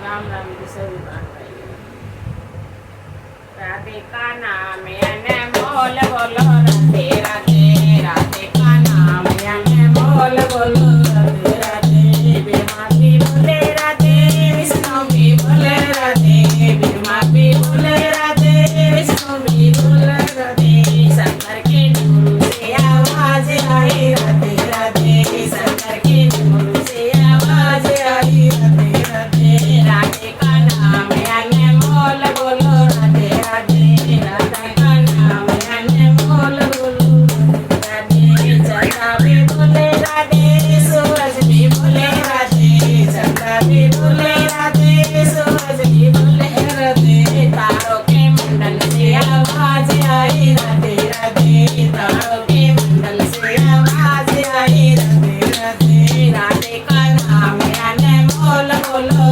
राम राम जी सभी भाई। राधे का नाम याने मोल बोलो राधे राधे। राधे का नाम याने मोल बोलो राधे राधे। ब्रह्मा भी बोले राधे, विष्णु भी बोले राधे। ब्रह्मा भी बोले राधे, विष्णु भी बोले राधे। शंकर के डमरू से आवाज आई राधे राधे। शंकर के डमरू से आवाज आई राधे राधे। राधे का नाम याने मोल बोलो राधे राधे। राधे का नाम याने मोल बोलो राधे। चंदा भी बोले राधे, सूरज भी बोले राधे। चंदा भी बोले राधे, सूरज भी बोले राधे। तारों के मंडल से आवाज आई राधे राधे। तारों के मंडल से आवाज आई राधे राधे। राधे का नाम याने मोल बोलो